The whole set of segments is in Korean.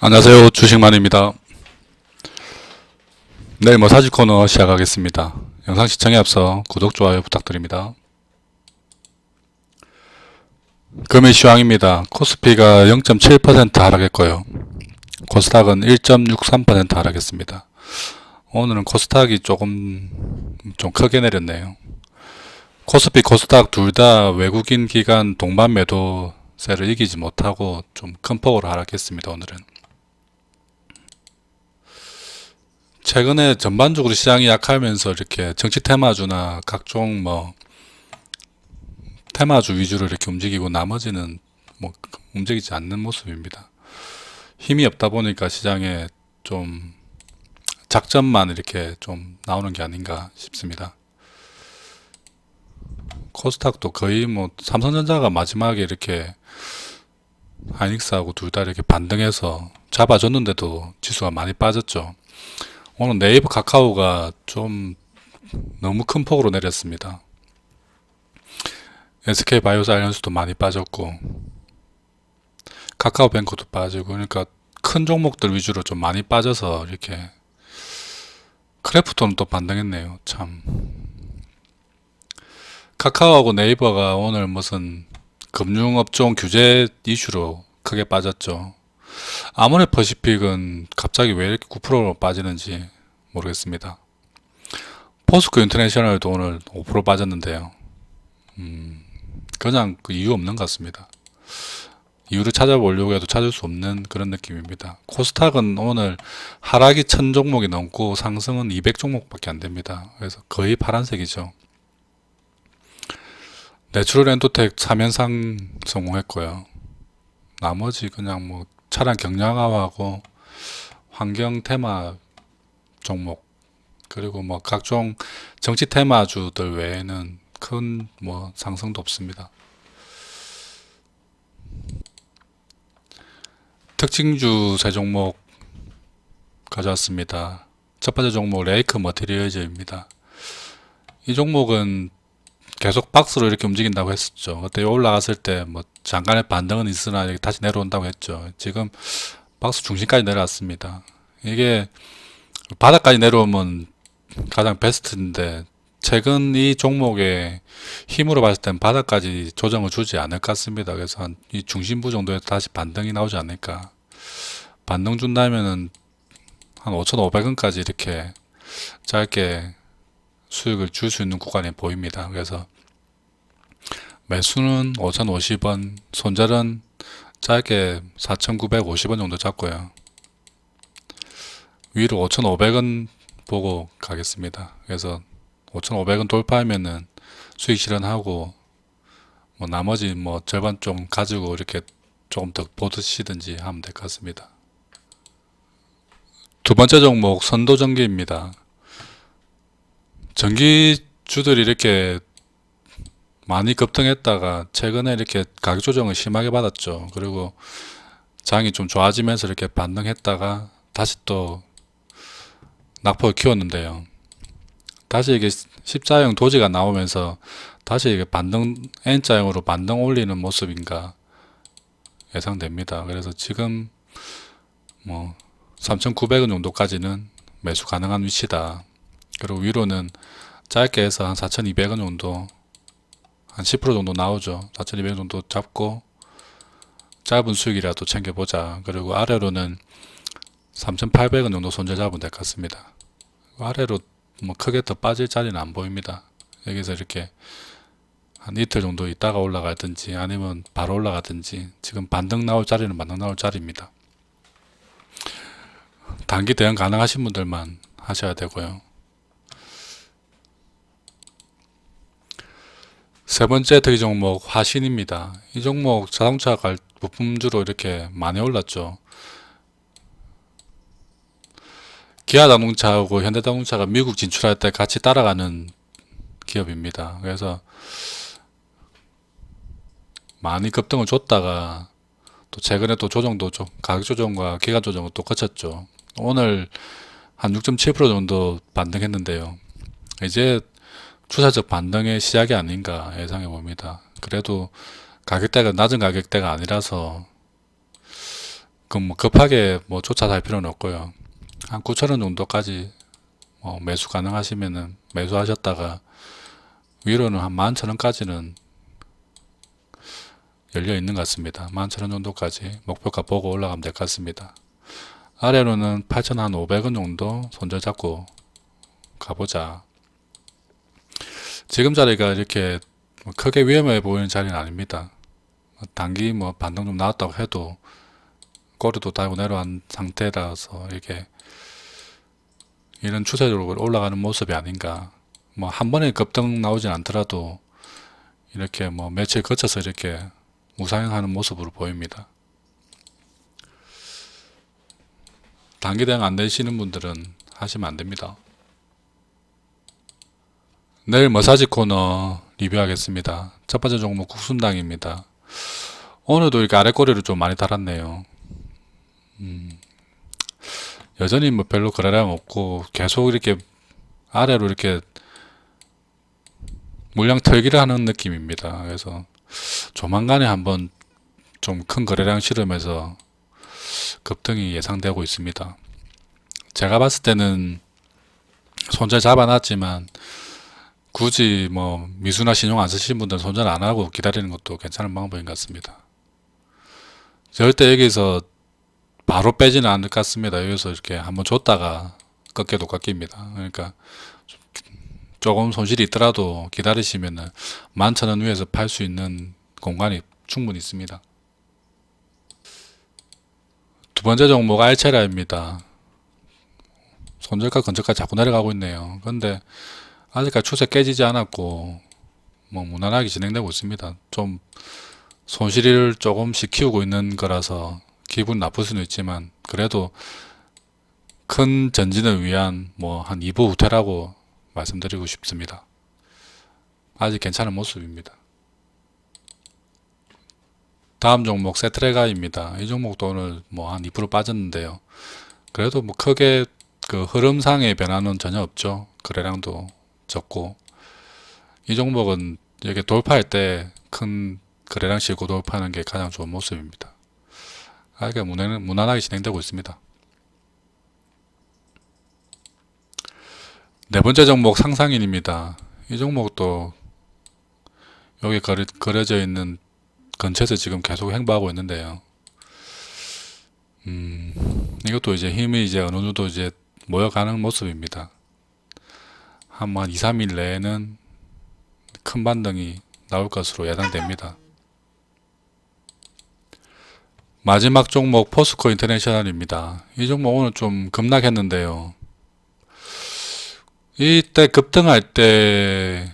안녕하세요. 주식만입니다. 내일 사지 코너 시작하겠습니다. 영상 시청에 앞서 구독, 좋아요 부탁드립니다. 금일 시황입니다. 코스피가 0.7% 하락했고요. 코스닥은 1.63% 하락했습니다. 오늘은 코스닥이 좀 크게 내렸네요. 코스피, 코스닥 둘 다 외국인 기관 동반 매도세를 이기지 못하고 좀 큰 폭으로 하락했습니다. 오늘은. 최근에 전반적으로 시장이 약하면서 이렇게 정치 테마주나 각종 테마주 위주로 이렇게 움직이고 나머지는 움직이지 않는 모습입니다. 힘이 없다 보니까 시장에 좀 작전만 이렇게 좀 나오는 게 아닌가 싶습니다. 코스닥도 거의 삼성전자가 마지막에 이렇게 하이닉스하고 둘 다 이렇게 반등해서 잡아줬는데도 지수가 많이 빠졌죠. 오늘 네이버 카카오가 좀 너무 큰 폭으로 내렸습니다. SK바이오사이언스도 많이 빠졌고 카카오뱅크도 빠지고, 그러니까 큰 종목들 위주로 좀 많이 빠져서 이렇게 크래프톤은 또 반등했네요. 참, 카카오하고 네이버가 오늘 무슨 금융업종 규제 이슈로 크게 빠졌죠. 아모레퍼시픽은 갑자기 왜 이렇게 9%로 빠지는지 모르겠습니다. 포스코 인터내셔널도 오늘 5% 빠졌는데요. 그냥 그 이유 없는 것 같습니다. 이유를 찾아보려고 해도 찾을 수 없는 그런 느낌입니다. 코스닥은 오늘 하락이 1000 종목이 넘고 상승은 200 종목밖에 안 됩니다. 그래서 거의 파란색이죠. 내추럴 엔도텍 3연상 성공했고요. 나머지 그냥 차량 경량화하고 환경 테마 종목, 그리고 각종 정치 테마주들 외에는 큰 상승도 없습니다. 특징주 세 종목 가져왔습니다. 첫 번째 종목 레이크 머티리얼즈입니다. 이 종목은 계속 박스로 이렇게 움직인다고 했었죠. 그때 올라갔을 때 잠깐의 반등은 있으나 이렇게 다시 내려온다고 했죠. 지금 박스 중심까지 내려왔습니다. 이게 바닥까지 내려오면 가장 베스트인데, 최근 이 종목의 힘으로 봤을 땐 바닥까지 조정을 주지 않을 것 같습니다. 그래서 이 중심부 정도에서 다시 반등이 나오지 않을까. 반등 준다면은 한 5,500원까지 이렇게 짧게 수익을 줄 수 있는 구간이 보입니다. 그래서 매수는 5,050원, 손절은 짧게 4,950원 정도 잡고요. 위로 5,500원 보고 가겠습니다. 그래서 5,500원 돌파하면은 수익 실현하고 나머지 절반 좀 가지고 이렇게 조금 더 보드시든지 하면 될 것 같습니다. 두 번째 종목 선도전기입니다. 전기주들이 이렇게 많이 급등했다가 최근에 이렇게 가격 조정을 심하게 받았죠. 그리고 장이 좀 좋아지면서 이렇게 반등했다가 다시 또 낙폭을 키웠는데요. 다시 이게 십자형 도지가 나오면서 다시 이게 반등, N자형으로 반등 올리는 모습인가 예상됩니다. 그래서 지금 3,900원 정도까지는 매수 가능한 위치다. 그리고 위로는 짧게 해서 한 4,200원 정도, 한 10% 정도 나오죠. 4,200원 정도 잡고 짧은 수익이라도 챙겨보자. 그리고 아래로는 3,800원 정도 손절 잡으면 될 것 같습니다. 아래로 크게 더 빠질 자리는 안 보입니다. 여기서 이렇게 한 이틀 정도 있다가 올라가든지 아니면 바로 올라가든지, 지금 반등 나올 자리는 반등 나올 자리입니다. 단기 대응 가능하신 분들만 하셔야 되고요. 세 번째 특이 종목 화신입니다. 이 종목 자동차 부품주로 이렇게 많이 올랐죠. 기아자동차하고 현대자동차가 미국 진출할 때 같이 따라가는 기업입니다. 그래서 많이 급등을 줬다가 또 최근에 또 가격 조정과 기간 조정을 또 거쳤죠. 오늘 한 6.7% 정도 반등했는데요. 이제 추세적 반등의 시작이 아닌가 예상해 봅니다. 그래도 가격대가 낮은 가격대가 아니라서 그럼 뭐 급하게 뭐 쫓아갈 필요는 없고요. 한 9,000원 정도까지 뭐 매수 가능하시면은 매수하셨다가 위로는 한 11,000원까지는 열려 있는 것 같습니다. 11,000원 정도까지 목표가 보고 올라가면 될 것 같습니다. 아래로는 8,500원 정도 손절 잡고 가보자. 지금 자리가 이렇게 크게 위험해 보이는 자리는 아닙니다. 단기 뭐 반등 좀 나왔다고 해도 꼬리도 달고 내려간 상태라서 이렇게 이런 추세적으로 올라가는 모습이 아닌가. 뭐 한 번에 급등 나오진 않더라도 이렇게 뭐 며칠 거쳐서 이렇게 우상향하는 모습으로 보입니다. 단기 대응 안 되시는 분들은 하시면 안 됩니다. 내일 머사지 코너 리뷰하겠습니다. 첫 번째 종목 국순당입니다. 오늘도 이렇게 아래 꼬리를 좀 많이 달았네요. 여전히 뭐 별로 거래량 없고 계속 이렇게 아래로 이렇게 물량 털기를 하는 느낌입니다. 그래서 조만간에 한번 좀 큰 거래량 실으면서 급등이 예상되고 있습니다. 제가 봤을 때는 손절 잡아놨지만 굳이 뭐 미수나 신용 안 쓰시는 분들은 손절 안 하고 기다리는 것도 괜찮은 방법인 것 같습니다. 절대 여기서 바로 빼지는 않을 것 같습니다. 여기서 이렇게 한번 줬다가 꺾여도 꺾입니다. 그러니까 조금 손실이 있더라도 기다리시면은 11,000원 위에서 팔 수 있는 공간이 충분히 있습니다. 두 번째 종목 알체라입니다. 손절가 근처까지 자꾸 내려가고 있네요. 근데 아직까지 추세 깨지지 않았고 뭐 무난하게 진행되고 있습니다. 좀 손실을 조금씩 키우고 있는 거라서 기분 나쁠 수는 있지만 그래도 큰 전진을 위한 뭐 한 2부 후퇴라고 말씀드리고 싶습니다. 아직 괜찮은 모습입니다. 다음 종목 세트레가입니다. 이 종목도 오늘 뭐 한 2% 빠졌는데요. 그래도 뭐 크게 그 흐름상의 변화는 전혀 없죠. 거래량도 적고 이 종목은 이렇게 돌파할 때 큰 거래량 실고 돌파하는 게 가장 좋은 모습입니다. 그러니까 무난하게 진행되고 있습니다. 네 번째 종목 상상인입니다. 이 종목도 여기 그려져 있는 근처에서 지금 계속 행보하고 있는데요. 이것도 이제 힘이 이제 어느 정도 이제 모여가는 모습입니다. 한 2, 3일 내에는 큰 반등이 나올 것으로 예상됩니다. 마지막 종목 포스코 인터내셔널입니다. 이 종목 오늘 좀 급락했는데요. 이때 급등할 때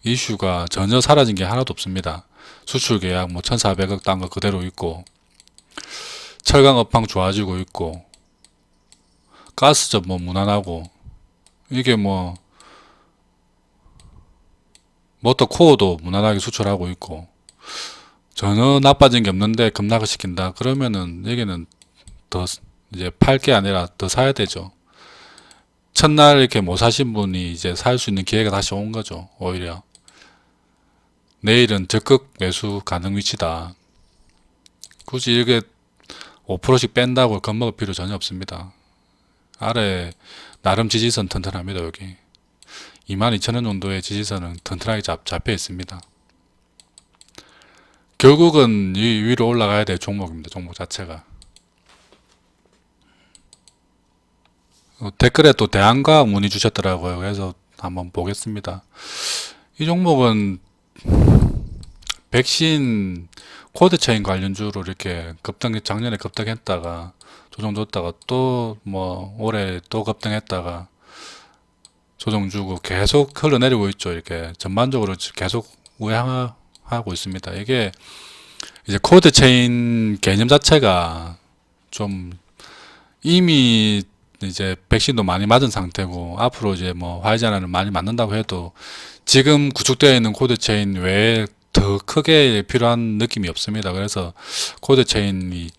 이슈가 전혀 사라진 게 하나도 없습니다. 수출 계약 뭐 1,400억 딴 거 그대로 있고 철강 업황 좋아지고 있고 가스점 뭐 무난하고 이게 뭐 모터 코어도 무난하게 수출하고 있고 전혀 나빠진 게 없는데 급락을 시킨다 그러면은 여기는 더 이제 팔 게 아니라 더 사야 되죠. 첫날 이렇게 못 사신 분이 이제 살 수 있는 기회가 다시 온 거죠. 오히려 내일은 적극 매수 가능 위치다. 굳이 이렇게 5%씩 뺀다고 겁먹을 필요 전혀 없습니다. 아래 나름 지지선 튼튼합니다. 여기 22,000원 정도의 지지선은 튼튼하게 잡혀 있습니다. 결국은 이 위로 올라가야 될 종목입니다. 종목 자체가. 댓글에 또 대한과학 문의 주셨더라고요. 그래서 한번 보겠습니다. 이 종목은 백신 코드체인 관련주로 이렇게 작년에 급등했다가 조정줬다가 또 뭐 올해 또 급등했다가 조정 주고 계속 흘러내리고 있죠. 이렇게 전반적으로 계속 우회하고 있습니다. 이게 이제 코드 체인 개념 자체가 좀 이미 이제 백신도 많이 맞은 상태고 앞으로 이제 뭐 화이자나를 많이 맞는다고 해도 지금 구축되어 있는 코드 체인 외에 더 크게 필요한 느낌이 없습니다. 그래서 코드 체인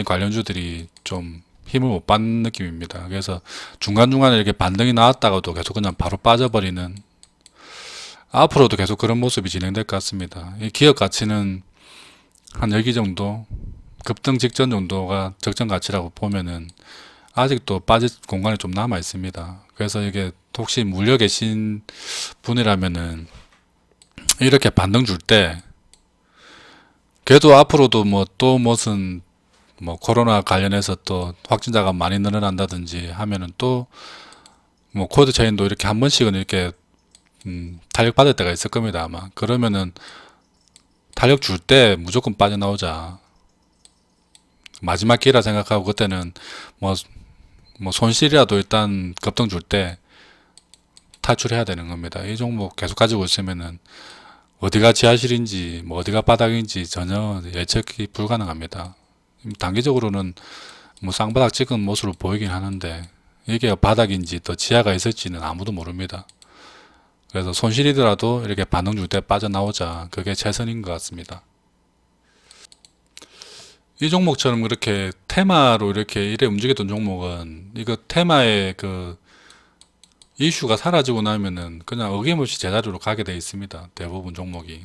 관련주들이 좀 힘을 못 받는 느낌입니다. 그래서 중간중간에 이렇게 반등이 나왔다가도 계속 그냥 바로 빠져버리는 앞으로도 계속 그런 모습이 진행될 것 같습니다. 이 기업 가치는 한 여기 정도 급등 직전 정도가 적정 가치라고 보면은 아직도 빠질 공간이 좀 남아 있습니다. 그래서 이게 혹시 물려 계신 분이라면은 이렇게 반등 줄 때 그래도 앞으로도 뭐 또 무슨 뭐 코로나 관련해서 또 확진자가 많이 늘어난다든지 하면은 또 뭐 코드 체인도 이렇게 한 번씩은 이렇게 탄력 받을 때가 있을 겁니다 아마. 그러면은 탄력 줄 때 무조건 빠져나오자. 마지막 기회라 생각하고 그때는 뭐, 뭐 손실이라도 일단 급등 줄 때 탈출해야 되는 겁니다. 이 종목 계속 가지고 있으면은 어디가 지하실인지 뭐 어디가 바닥인지 전혀 예측이 불가능합니다. 단기적으로는 뭐 쌍바닥 찍은 모습으로 보이긴 하는데 이게 바닥인지 또 지하가 있을지는 아무도 모릅니다. 그래서 손실이더라도 이렇게 반등 줄 때 빠져나오자. 그게 최선인 것 같습니다. 이 종목처럼 그렇게 테마로 이렇게 이래 움직였던 종목은 이거 테마의 그 이슈가 사라지고 나면은 그냥 어김없이 제자리로 가게 돼 있습니다. 대부분 종목이.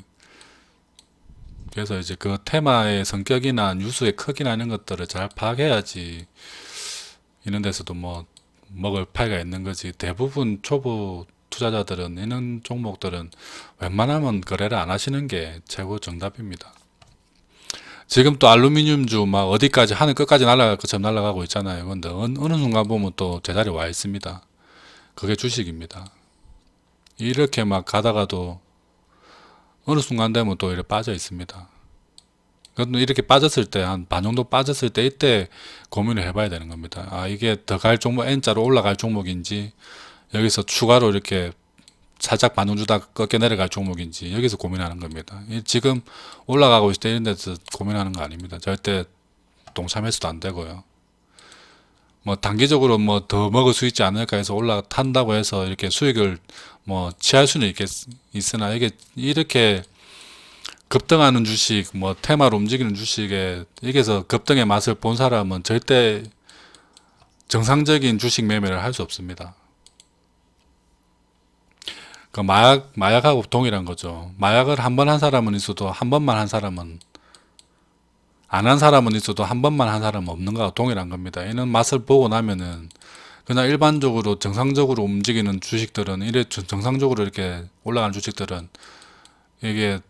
그래서 이제 그 테마의 성격이나 뉴스의 크기나 이런 것들을 잘 파악해야지 이런 데서도 뭐 먹을 파이가 있는 거지. 대부분 초보 투자자들은 이런 종목들은 웬만하면 거래를 안 하시는 게 최고 정답입니다. 지금 또 알루미늄주 막 어디까지 하늘 끝까지 날아갈 것처럼 날아가고 있잖아요. 근데 어느 순간 보면 또 제자리에 와 있습니다. 그게 주식입니다. 이렇게 막 가다가도 어느 순간 되면 또 이렇게 빠져 있습니다. 그래도 이렇게 빠졌을 때 한 반 정도 빠졌을 때 이때 고민을 해봐야 되는 겁니다. 아 이게 더 갈 종목 N자로 올라갈 종목인지 여기서 추가로 이렇게 살짝 반등 주다 꺾여 내려갈 종목인지 여기서 고민하는 겁니다. 지금 올라가고 있을 때 이런 데서 고민하는 거 아닙니다. 절대 동참해서도 안 되고요. 뭐 단기적으로 뭐 더 먹을 수 있지 않을까 해서 올라탄다고 해서 이렇게 수익을 뭐 취할 수는 있으나 이게 이렇게 급등하는 주식 뭐 테마로 움직이는 주식에 여기서 급등의 맛을 본 사람은 절대 정상적인 주식 매매를 할 수 없습니다. 그 마약하고 동일한 거죠. 마약을 한 번 한 사람은 있어도 한 번만 한 사람은 안 한 사람은 있어도 한 번만 한 사람은 없는 거와 동일한 겁니다. 이런 맛을 보고 나면은 그냥 일반적으로 정상적으로 움직이는 주식들은 이래 정상적으로 이렇게 올라가는 주식들은 이게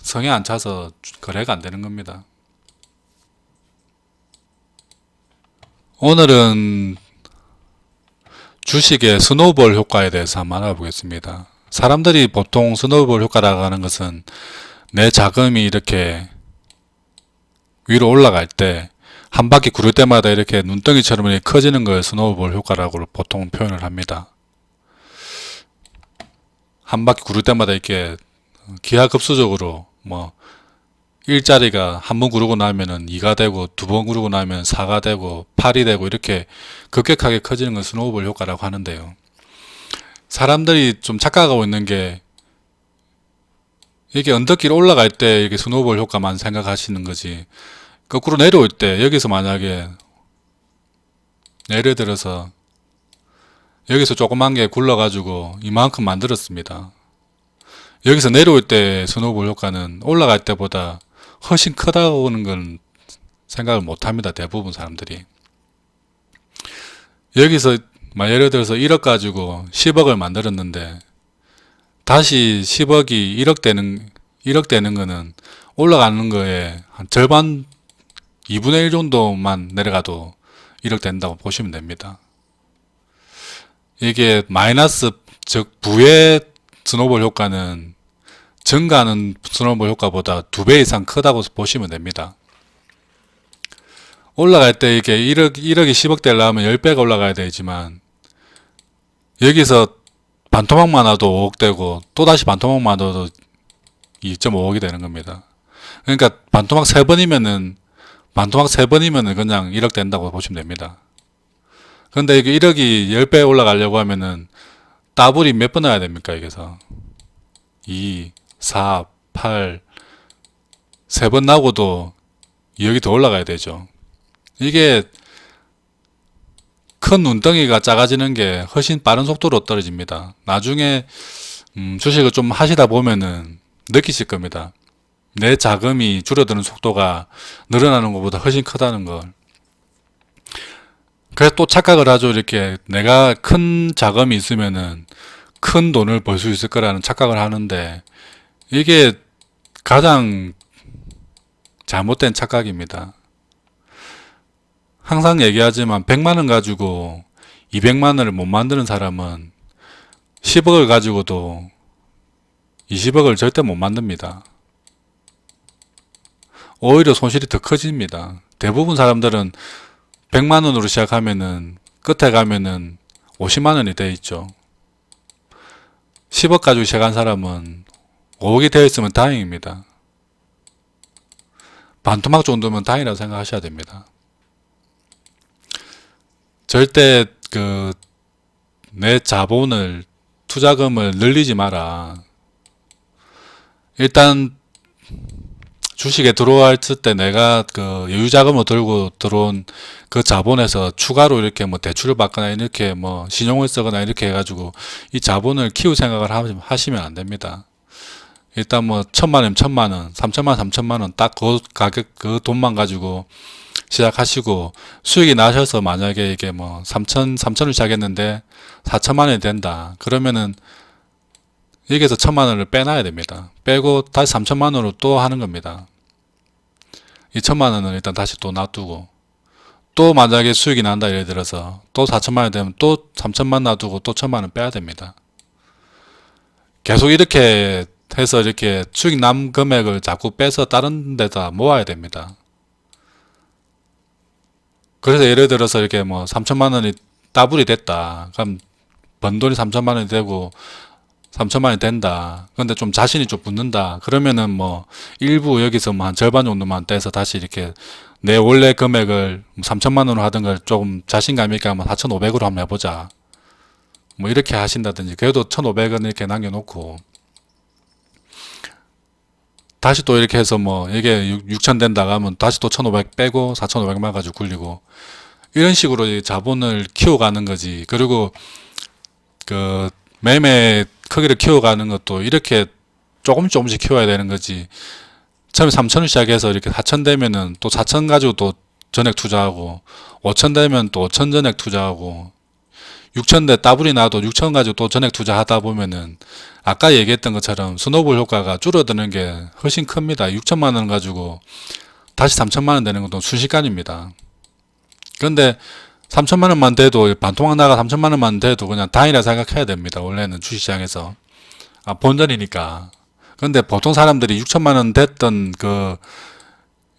성에 안 차서 거래가 안 되는 겁니다. 오늘은 주식의 스노우볼 효과에 대해서 한번 알아보겠습니다. 사람들이 보통 스노우볼 효과라고 하는 것은 내 자금이 이렇게 위로 올라갈 때 한 바퀴 구를 때마다 이렇게 눈덩이처럼 이렇게 커지는 걸 스노우볼 효과라고 보통 표현을 합니다. 한 바퀴 구를 때마다 이렇게 기하급수적으로 뭐 1자리가 한 번 구르고 나면은 2가 되고 두 번 구르고 나면 4가 되고 8이 되고 이렇게 급격하게 커지는 걸 스노우볼 효과라고 하는데요. 사람들이 좀 착각하고 있는 게 이게 언덕길 올라갈 때 이게 스노우볼 효과만 생각하시는 거지 거꾸로 내려올 때 여기서 만약에 예를 들어서 여기서 조그만 게 굴러가지고 이만큼 만들었습니다. 여기서 내려올 때 스노우볼 효과는 올라갈 때보다 훨씬 크다고 하는 건 생각을 못 합니다. 대부분 사람들이. 여기서 예를 들어서 1억 가지고 10억을 만들었는데 다시 10억이 1억 되는 거는 올라가는 거에 한 절반 2분의 1 정도만 내려가도 1억 된다고 보시면 됩니다. 이게 마이너스 즉 부의 스노우볼 효과는 증가하는 스노우볼 효과보다 2배 이상 크다고 보시면 됩니다. 올라갈 때 이게 1억이 10억 되려면 10배가 올라가야 되지만 여기서 반토막만 와도 5억 되고 또다시 반토막만 와도 2.5억이 되는 겁니다. 그러니까 반토막 3번이면은 그냥 1억 된다고 보시면 됩니다. 근데 이게 1억이 10배 올라가려고 하면은 더블이 몇 번 나야 됩니까? 여기서 2, 4, 8 3번 나고도 2억이 더 올라가야 되죠. 이게 큰 눈덩이가 작아지는 게 훨씬 빠른 속도로 떨어집니다. 나중에 주식을 좀 하시다 보면은 느끼실 겁니다. 내 자금이 줄어드는 속도가 늘어나는 것보다 훨씬 크다는 걸. 그래서 또 착각을 하죠. 이렇게 내가 큰 자금이 있으면은 큰 돈을 벌 수 있을 거라는 착각을 하는데 이게 가장 잘못된 착각입니다. 항상 얘기하지만 100만 원 가지고 200만 원을 못 만드는 사람은 10억을 가지고도 20억을 절대 못 만듭니다. 오히려 손실이 더 커집니다. 대부분 사람들은 100만 원으로 시작하면은 끝에 가면은 50만 원이 돼 있죠. 10억 가지고 시작한 사람은 5억이 되어 있으면 다행입니다. 반토막 정도면 다행이라고 생각하셔야 됩니다. 절대 내 자본을 투자금을 늘리지 마라. 일단 주식에 들어왔을 때 내가 여유자금으로 들고 들어온 그 자본에서 추가로 이렇게 뭐 대출을 받거나 이렇게 뭐 신용을 쓰거나 이렇게 해가지고 이 자본을 키울 생각을 하시면 안 됩니다. 일단 뭐 1,000만원, 1,000만원, 3,000만, 3,000만원 딱 그 가격 그 돈만 가지고 시작하시고 수익이 나셔서 만약에 이게 뭐 3,000을 시작했는데 4,000만원이 된다. 그러면은 여기에서 1,000만원을 빼놔야 됩니다. 빼고 다시 3,000만원으로 또 하는 겁니다. 2,000만원은 일단 다시 또 놔두고 또 만약에 수익이 난다 예를 들어서 또 4,000만원 되면 또 3,000만 놔두고 또 1,000만원 빼야 됩니다. 계속 이렇게 해서 이렇게 수익 남 금액을 자꾸 빼서 다른 데다 모아야 됩니다. 그래서 예를 들어서 이렇게 뭐 3,000만 원이 따블이 됐다. 그럼 번 돈이 3,000만 원이 되고 3,000만 원이 된다. 근데 좀 자신이 좀 붙는다. 그러면은 뭐 일부 여기서 뭐 한 절반 정도만 떼서 다시 이렇게 내 원래 금액을 3,000만 원으로 하던 걸 조금 자신감 있게 한번 4,500으로 한번 해보자. 뭐 이렇게 하신다든지 그래도 1,500원 이렇게 남겨놓고 다시 또 이렇게 해서 뭐 이게 6,000 된다 하면 다시 또 1,500 빼고 4,500만 가지고 굴리고 이런 식으로 자본을 키워가는 거지. 그리고 그 매매 크기를 키워가는 것도 이렇게 조금씩 키워야 되는 거지. 처음에 3,000을 시작해서 이렇게 4,000 되면은 또 4,000 가지고 또 전액 투자하고 5,000 되면 또 5,000 전액 투자하고 6,000 대 따블이 나도 6,000 가지고 또 전액 투자하다 보면은 아까 얘기했던 것처럼 스노볼 효과가 줄어드는 게 훨씬 큽니다. 6천만 원 가지고 다시 3천만 원 되는 것도 순식간입니다. 그런데 3천만 원만 돼도 반토막 나가 3천만 원만 돼도 그냥 다행이라 생각해야 됩니다. 원래는 주식시장에서 본전이니까. 그런데 보통 사람들이 6천만 원 됐던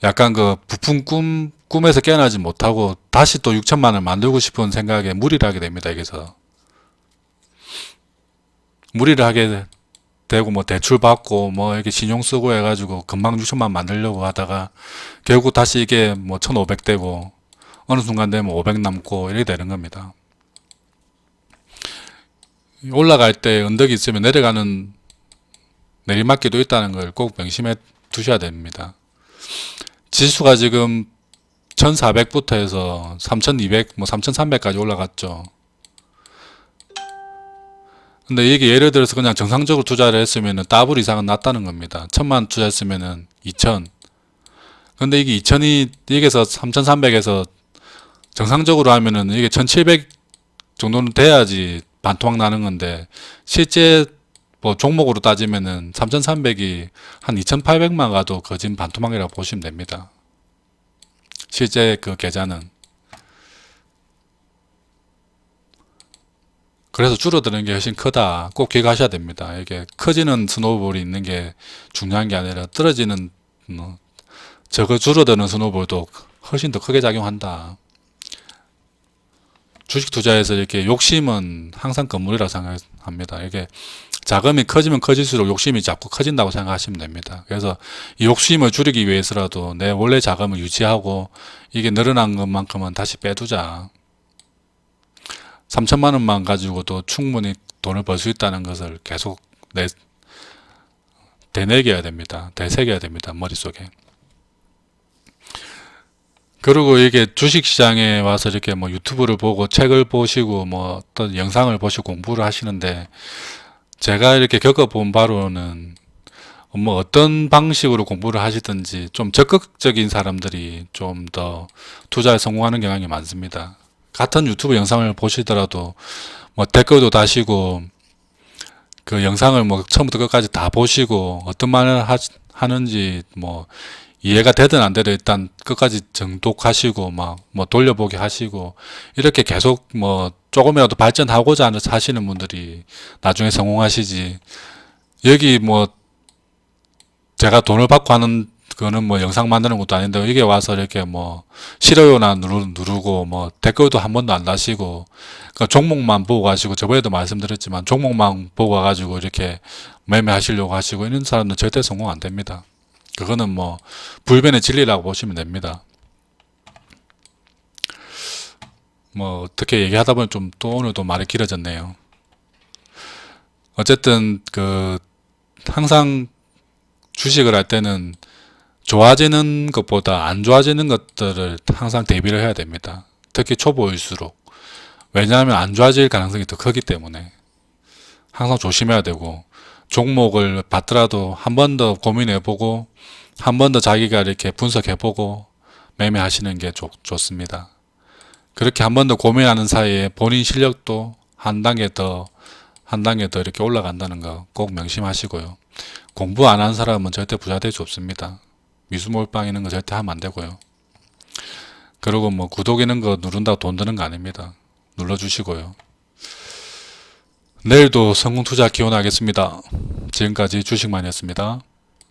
약간 부푼 꿈에서 깨어나지 못하고 다시 또 6천만 원 만들고 싶은 생각에 무리를 하게 됩니다. 여기서 무리를 하게 되고 뭐 대출 받고 뭐 이렇게 신용 쓰고 해가지고 금방 6천만 만들려고 하다가 결국 다시 이게 뭐 1,500 되고 어느 순간 되면 500 남고 이렇게 되는 겁니다. 올라갈 때 언덕이 있으면 내려가는 내리막길도 있다는 걸 꼭 명심해 두셔야 됩니다. 지수가 지금 1,400부터 해서 3,200, 뭐 3,300까지 올라갔죠. 근데 이게 예를 들어서 그냥 정상적으로 투자를 했으면은 더블 이상은 났다는 겁니다. 1,000만 투자했으면은 2,000. 근데 이게 2,000이 여기서 3,300에서 정상적으로 하면은 이게 1,700 정도는 돼야지 반토막 나는 건데 실제 뭐 종목으로 따지면은 3,300이 한 2,800만 가도 거진 반토막이라고 보시면 됩니다. 실제 그 계좌는. 그래서 줄어드는 게 훨씬 크다. 꼭 기억하셔야 됩니다. 이게 커지는 스노우볼이 있는 게 중요한 게 아니라 떨어지는 저거 줄어드는 스노우볼도 훨씬 더 크게 작용한다. 주식 투자에서 이렇게 욕심은 항상 건물이라고 생각합니다. 이게 자금이 커지면 커질수록 욕심이 자꾸 커진다고 생각하시면 됩니다. 그래서 이 욕심을 줄이기 위해서라도 내 원래 자금을 유지하고 이게 늘어난 것만큼은 다시 빼두자. 3천만 원만 가지고도 충분히 돈을 벌 수 있다는 것을 계속 되새겨야 됩니다. 되새겨야 됩니다. 머릿속에. 그리고 이게 주식시장에 와서 이렇게 뭐 유튜브를 보고 책을 보시고 뭐 어떤 영상을 보시고 공부를 하시는데 제가 이렇게 겪어본 바로는 뭐 어떤 방식으로 공부를 하시든지 좀 적극적인 사람들이 좀 더 투자에 성공하는 경향이 많습니다. 같은 유튜브 영상을 보시더라도 뭐 댓글도 다시고 그 영상을 뭐 처음부터 끝까지 다 보시고 어떤 말을 하는지 뭐 이해가 되든 안 되든 일단 끝까지 정독하시고 막 뭐 돌려보기 하시고 이렇게 계속 뭐 조금이라도 발전하고자 하시는 분들이 나중에 성공하시지. 여기 뭐 제가 돈을 받고 하는 그거는 뭐 영상 만드는 것도 아닌데 이게 와서 이렇게 뭐 싫어요나 누르고 뭐 댓글도 한 번도 안 다시고 그 종목만 보고 가시고 저번에도 말씀드렸지만 종목만 보고 가가지고 이렇게 매매하시려고 하시고 이런 사람은 절대 성공 안 됩니다. 그거는 뭐 불변의 진리라고 보시면 됩니다. 뭐 어떻게 얘기하다 보니 좀 또 오늘도 말이 길어졌네요. 어쨌든 그 항상 주식을 할 때는 좋아지는 것보다 안 좋아지는 것들을 항상 대비를 해야 됩니다. 특히 초보일수록. 왜냐하면 안 좋아질 가능성이 더 크기 때문에 항상 조심해야 되고 종목을 받더라도 한 번 더 고민해보고 한 번 더 자기가 이렇게 분석해보고 매매하시는 게 좋습니다. 그렇게 한 번 더 고민하는 사이에 본인 실력도 한 단계 더 이렇게 올라간다는 거 꼭 명심하시고요. 공부 안 한 사람은 절대 부자 될 수 없습니다. 미수몰빵 이런 거 절대 하면 안 되고요. 그리고 뭐 구독 이런 거 누른다고 돈 드는 거 아닙니다. 눌러주시고요. 내일도 성공투자 기원하겠습니다. 지금까지 주식만이었습니다.